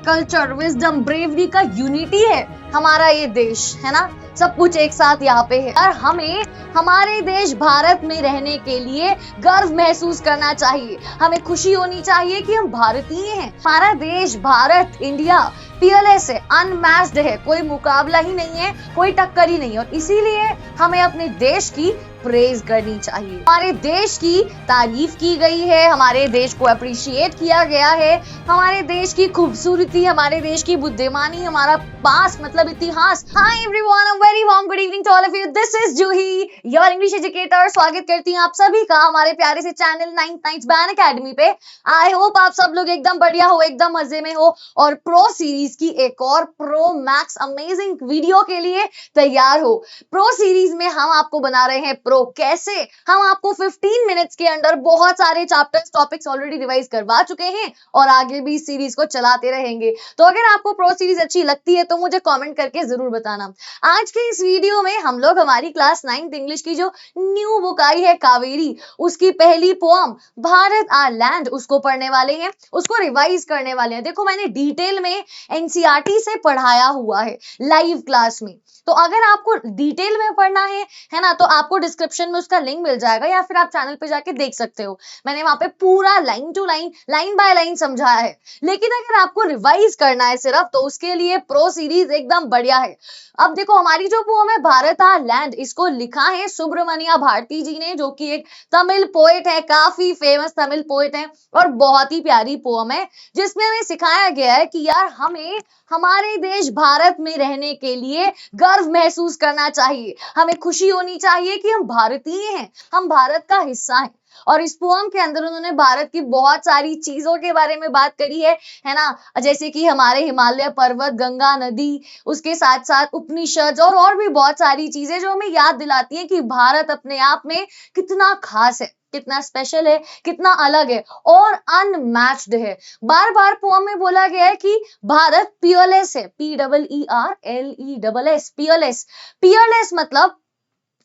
Culture, wisdom, bravery का unity है हमारा ये देश, है ना। सब कुछ एक साथ यहाँ पे है और हमें हमारे देश भारत में रहने के लिए गर्व महसूस करना चाहिए। हमें खुशी होनी चाहिए कि हम भारतीय हैं। हमारा देश भारत इंडिया पीएलएस है, अनमैच्ड है, कोई मुकाबला ही नहीं है, कोई टक्कर ही नहीं है और इसीलिए हमें अपने देश की प्रेज करनी चाहिए। हमारे देश की तारीफ की गई है, हमारे देश को अप्रिशिएट किया गया है, हमारे देश की खूबसूरती, हमारे देश की बुद्धिमानी, हमारा पास मतलब इतिहास। Hi everyone, a very warm good evening to all of you. This is Juhi, your English educator. स्वागत करती हूँ आप सभी का हमारे प्यारे से चैनल नाइन्थ नाइट्स बैन अकेडमी पे। आई होप आप सब लोग एकदम बढ़िया हो, एकदम मजे में हो और प्रो सीरीज की एक और प्रो मैक्स अमेजिंग वीडियो के लिए तैयार हो। प्रो सीरीज में हम आपको बना रहे हैं प्रो। कैसे? हम आपको 15 मिनट्स के अंदर बहुत सारे चैप्टर्स, टॉपिक्स ऑलरेडी रिवाइज करवा चुके हैं और आगे भी इस सीरीज को चलाते रहेंगे। तो अगर आपको प्रो सीरीज अच्छी लगती है तो मुझे कमेंट करके जरूर बताना। आज के इस वीडियो में हम लोग हमारी क्लास 9th इंग्लिश की जो न्यू बुक आई है कावेरी, उसकी पहली पोएम भारत आर लैंड, उसको पढ़ने वाले हैं, उसको रिवाइज करने वाले हैं। देखो मैंने डिटेल में एनसीईआरटी से पढ़ाया हुआ है लाइव क्लास में, तो अगर आपको डिटेल में पढ़ना है ना, तो आपको डिस्क्रिप्शन में उसका लिंक मिल जाएगा या फिर आप चैनल पे जाके देख सकते हो। मैंने वहां पे पूरा line to line, line by line समझाया है। लेकिन अगर आपको रिवाइज करना है सिर्फ, तो उसके लिए प्रो सीरीज एकदम बढ़िया है। अब देखो हमारी जो पोएम है भारत आर लैंड, इसको लिखा है सुब्रमण्या भारती जी ने, जो कि एक तमिल पोएट है, काफी फेमस तमिल पोएट है और बहुत ही प्यारी पोएम है, जिसमें हमें सिखाया गया है कि यार हमें हमारे देश भारत में रहने के लिए गर्व महसूस करना चाहिए। हमें खुशी होनी चाहिए कि हम भारतीय हैं, हम भारत का हिस्सा हैं। और इस पोएम के अंदर उन्होंने भारत की बहुत सारी चीजों के बारे में बात करी है ना, जैसे कि हमारे हिमालय पर्वत, गंगा नदी, उसके साथ साथ उपनिषद और भी बहुत सारी चीजें जो हमें याद दिलाती हैं कि भारत अपने आप में कितना खास है, कितना स्पेशल है, कितना अलग है और अनमैच्ड है। बार बार पोएम में बोला गया है कि भारत पीएलएस है, PEERLESS, पीएलएस। पीएलएस मतलब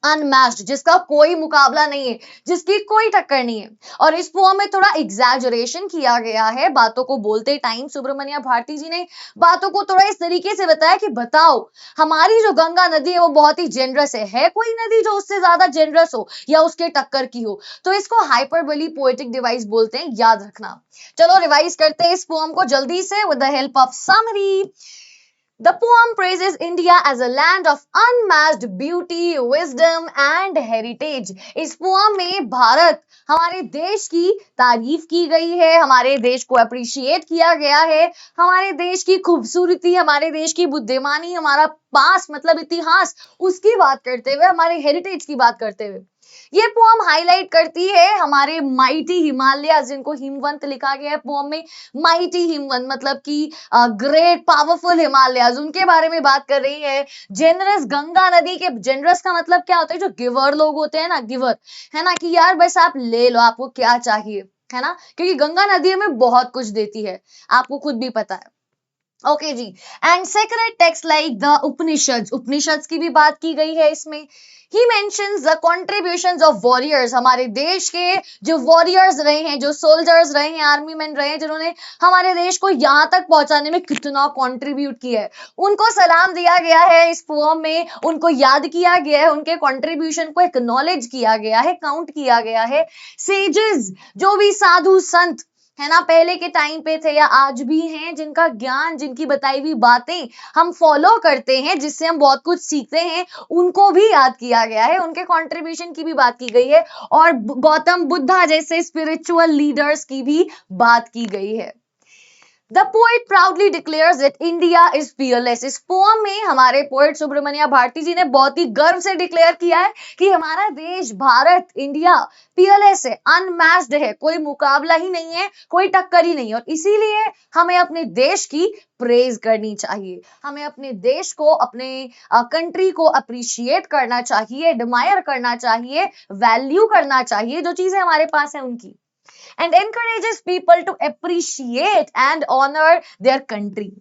अनमैच्ड, जिसका कोई मुकाबला नहीं है, जिसकी कोई टक्कर नहीं है। और इस पोएम में थोड़ा एग्जैजरेशन किया गया है बातों को बोलते टाइम। सुब्रमण्या भारती जी ने बातों को थोड़ा इस तरीके से बताया कि बताओ हमारी जो गंगा नदी है वो बहुत ही जेनरस है कोई नदी जो उससे ज्यादा जेनरस हो या उसके टक्कर की हो? तो इसको हाइपरबोली पोएटिक डिवाइस बोलते हैं, याद रखना। चलो रिवाइज करते हैं इस पोएम को जल्दी से with the help of summary. The poem praises India as a land of unmatched beauty, wisdom and heritage. इस पोएम में भारत, हमारे देश की तारीफ की गई है, हमारे देश को अप्रिशिएट किया गया है, हमारे देश की खूबसूरती, हमारे देश की बुद्धिमानी, हमारा पास मतलब इतिहास, उसकी बात करते हुए, हमारे हेरिटेज की बात करते हुए ये पोएम हाईलाइट करती है हमारे माइटी हिमालय, जिनको हिमवंत लिखा गया है पोएम में। माइटी हिमवंत मतलब कि ग्रेट पावरफुल हिमालयाज, उनके बारे में बात कर रही है। जेनरस गंगा नदी के, जेनरस का मतलब क्या होता है? जो गिवर लोग होते हैं ना, गिवर, है ना, कि यार बस आप ले लो, आपको क्या चाहिए, है ना, क्योंकि गंगा नदी हमें बहुत कुछ देती है, आपको खुद भी पता है। ओके जी। And sacred text like the Upanishad, Upanishad की भी बात की गई है इसमें। He mentions the contributions of warriors, हमारे देश के जो वॉरियर्स रहे हैं, जो सोल्जर्स रहे हैं, आर्मी मैन रहे हैं, जिन्होंने हमारे देश को यहाँ तक पहुंचाने में कितना कंट्रीब्यूट किया है, उनको सलाम दिया गया है इस पोएम में, उनको याद किया गया है, उनके कंट्रीब्यूशन को एक्नॉलेज किया गया है, काउंट किया गया है। सेजेस, जो भी साधु संत है ना, पहले के टाइम पे थे या आज भी हैं, जिनका ज्ञान, जिनकी बताई हुई बातें हम फॉलो करते हैं, जिससे हम बहुत कुछ सीखते हैं, उनको भी याद किया गया है, उनके कंट्रीब्यूशन की भी बात की गई है और गौतम बुद्धा जैसे स्पिरिचुअल लीडर्स की भी बात की गई है। The poet proudly declares that India is fearless. इस पोएम में हमारे पोएट सुब्रमण्या भारती जी ने बहुत ही गर्व से डिक्लेयर किया है कि हमारा देश भारत इंडिया fearless है, अनमैच्ड है, कोई मुकाबला ही नहीं है, कोई टक्कर ही नहीं है और इसीलिए हमें अपने देश की प्रेज करनी चाहिए। हमें अपने देश को, अपने कंट्री को अप्रिशिएट करना चाहिए, एडमायर करना चाहिए, वैल्यू करना चाहिए जो चीजें हमारे पास है उनकी, and encourages people to appreciate and honor their country.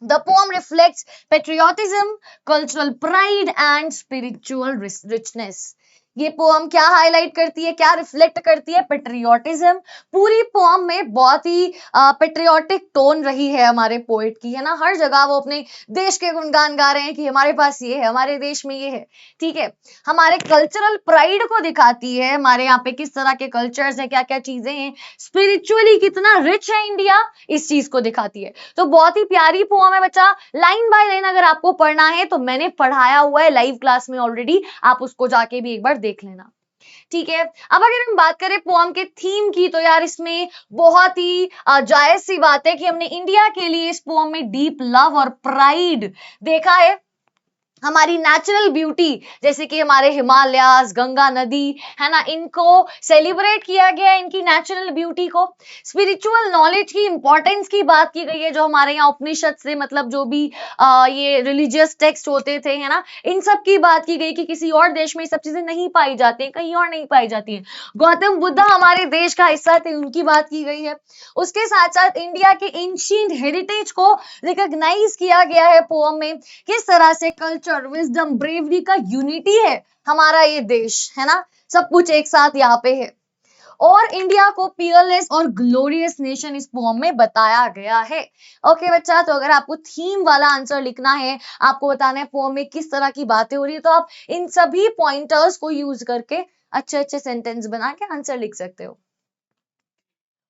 The poem reflects patriotism, cultural pride and spiritual richness. ये पोम क्या हाईलाइट करती है, क्या रिफ्लेक्ट करती है? पेट्रियोटिज्म। पूरी पोम में बहुत ही पेट्रियोटिक टोन रही है हमारे पोएट की, है ना। हर जगह वो अपने देश के गुणगान गा रहे हैं कि हमारे पास ये है, हमारे देश में ये है, ठीक है। हमारे कल्चरल प्राइड को दिखाती है, हमारे यहाँ पे किस तरह के कल्चर्स हैं, क्या क्या चीजें हैं, स्पिरिचुअली कितना रिच है इंडिया, इस चीज को दिखाती है। तो बहुत ही प्यारी पोम है बच्चा। लाइन बाय लाइन अगर आपको पढ़ना है तो मैंने पढ़ाया हुआ है लाइव क्लास में ऑलरेडी, आप उसको जाके भी एक बार देख लेना, ठीक है। अब अगर हम बात करें पोम के थीम की, तो यार इसमें बहुत ही जायज सी बात है कि हमने इंडिया के लिए इस पोम में डीप लव और प्राइड देखा है। हमारी नेचुरल ब्यूटी जैसे कि हमारे हिमालयास, गंगा नदी, है ना, इनको सेलिब्रेट किया गया है, इनकी नेचुरल ब्यूटी को। स्पिरिचुअल नॉलेज की इंपॉर्टेंस की बात की गई है, जो हमारे यहाँ उपनिषद से मतलब जो भी ये रिलीजियस टेक्स्ट होते थे, है ना, इन सब की बात की गई कि किसी और देश में ये सब चीजें नहीं पाई जाती हैं, कहीं और नहीं पाई जाती हैं। गौतम बुद्धा हमारे देश का हिस्सा थे, उनकी बात की गई है। उसके साथ साथ इंडिया के एंशिएंट हेरिटेज को रिकॉग्नाइज किया गया है पोम में। किस तरह से कल्चर, विजडम, ब्रेवरी का यूनिटी है हमारा ये देश, है ना, सब कुछ एक साथ यहाँ पे है। और इंडिया को पियरलेस और ग्लोरियस नेशन इस पोम में बताया गया है। ओके बच्चा, तो अगर आपको थीम वाला आंसर लिखना है, आपको बताना है पोम में किस तरह की बातें हो रही है, तो आप इन सभी पॉइंटर्स को यूज करके अच्छे अच्छे सेंटेंस बना के आंसर लिख सकते हो।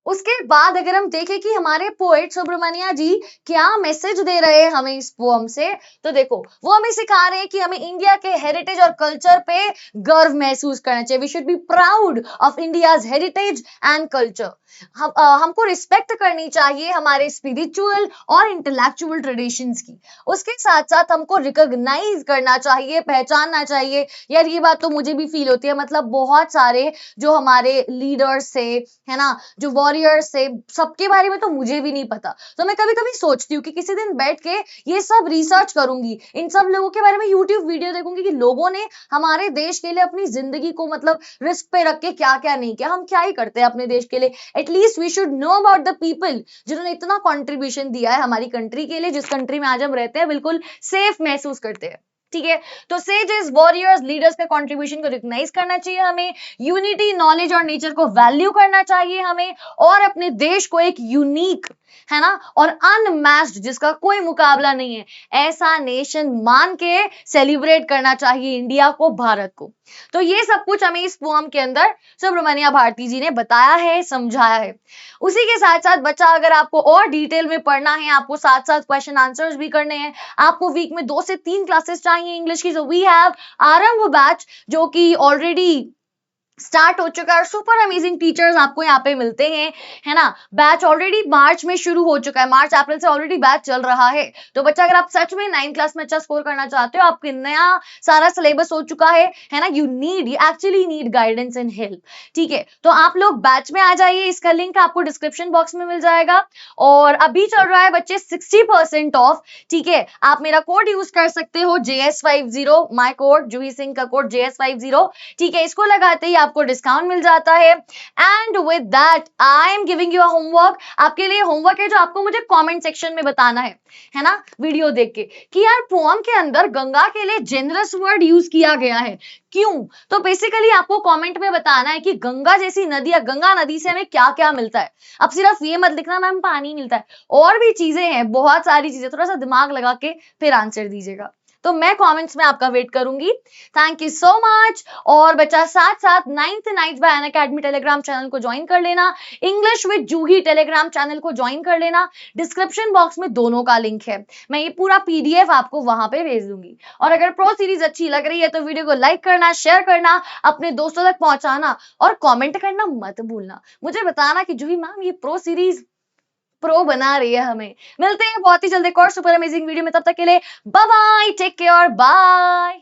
उसके बाद अगर हम देखें कि हमारे पोएट सुब्रमण्या जी क्या मैसेज दे रहे हैं हमें इस पोम से, तो देखो वो हमें सिखा रहे हैं कि हमें इंडिया के हेरिटेज और कल्चर पे गर्व महसूस करना चाहिए। We should be proud of India's heritage and culture. हमको रिस्पेक्ट करनी चाहिए हमारे स्पिरिचुअल और इंटेलेक्चुअल ट्रेडिशंस की। उसके साथ साथ हमको रिकॉग्नाइज करना चाहिए, पहचानना चाहिए। यार ये बात तो मुझे भी फील होती है, मतलब बहुत सारे जो हमारे लीडर्स से, है ना, जो वॉरियर्स से, सबके बारे में तो मुझे भी नहीं पता। तो मैं कभी कभी सोचती हूँ कि किसी दिन बैठ के ये सब रिसर्च करूंगी, इन सब लोगों के बारे में यूट्यूब वीडियो देखूंगी कि लोगों ने हमारे देश के लिए अपनी जिंदगी को मतलब रिस्क पे रख के क्या क्या नहीं किया। हम क्या ही करते हैं अपने देश के लिए, at least we should know about the people जिन्होंने इतना कॉन्ट्रीब्यूशन दिया है हमारी कंट्री के लिए, जिस कंट्री में आज हम रहते हैं बिल्कुल सेफ महसूस करते हैं, ठीक है। तो सेजेस, वॉरियर्स, लीडर्स के कंट्रीब्यूशन को रिकॉग्नाइज करना चाहिए हमें, यूनिटी, नॉलेज और नेचर को वैल्यू करना चाहिए हमें, और अपने देश को एक यूनिक, है ना, और अनमैच्ड, जिसका कोई मुकाबला नहीं है, ऐसा नेशन मान के सेलिब्रेट करना चाहिए इंडिया को, भारत को। तो ये सब कुछ हमें इस पोएम के अंदर सुब्रमण्या भारती जी ने बताया है, समझाया है। उसी के साथ साथ बच्चा, अगर आपको और डिटेल में पढ़ना है, आपको साथ साथ क्वेश्चन आंसर्स भी करने हैं, आपको वीक में 2 से 3 क्लासेस चाहिए इंग्लिश की, तो वी हैव आरंभ बैच जो कि ऑलरेडी स्टार्ट हो चुका है, और सुपर अमेजिंग टीचर्स आपको यहाँ पे मिलते हैं, है ना। बैच ऑलरेडी मार्च में शुरू हो चुका है, मार्च अप्रैल से ऑलरेडी बैच चल रहा है। तो बच्चा, अगर आप सच में 9th क्लास में अच्छा स्कोर करना चाहते हो, आपके नया सारा सिलेबस हो चुका है ना, you actually need guidance and help, ठीक है। तो आप लोग बैच में आ जाइए, इसका लिंक आपको डिस्क्रिप्शन बॉक्स में मिल जाएगा। और अभी चल रहा है बच्चे 60% ऑफ, ठीक है। आप मेरा कोड यूज कर सकते हो JS50, माई कोड जूही सिंह का कोड JS50, ठीक है। इसको लगाते ही आपको डिस्काउंट मिल जाता है। And with that I am giving you a homework. आपके लिए होमवर्क है जो आपको मुझे कमेंट सेक्शन में बताना है ना, वीडियो देख के, कि यार पोएम के अंदर गंगा के लिए जेनरस वर्ड यूज किया गया है, क्यों? तो बेसिकली आपको कमेंट में बताना है कि गंगा जैसी नदी या गंगा नदी से हमें क्या क्या मिलता है। अब सिर्फ ये मत लिखना मैम पानी मिलता है, और भी चीजें हैं, बहुत सारी चीजें, थोड़ा सा दिमाग लगा के फिर आंसर दीजिएगा। तो मैं कमेंट्स में आपका वेट करूंगी। Thank you so much. और बच्चा, साथ साथ 9th knights by Unacademy Telegram channel को ज्वाइन कर लेना, English with Juhi Telegram channel को ज्वाइन कर लेना। डिस्क्रिप्शन बॉक्स में दोनों का लिंक है, मैं ये पूरा PDF आपको वहां पे भेज दूंगी। और अगर प्रो सीरीज अच्छी लग रही है तो वीडियो को लाइक करना, शेयर करना, अपने दोस्तों तक पहुंचाना, और कमेंट करना मत भूलना, मुझे बताना कि जूही मैम ये प्रो सीरीज प्रो बना रही है हमें। मिलते हैं बहुत ही जल्दी एक और सुपर अमेजिंग वीडियो में, तब तक के लिए bye bye, take care, bye.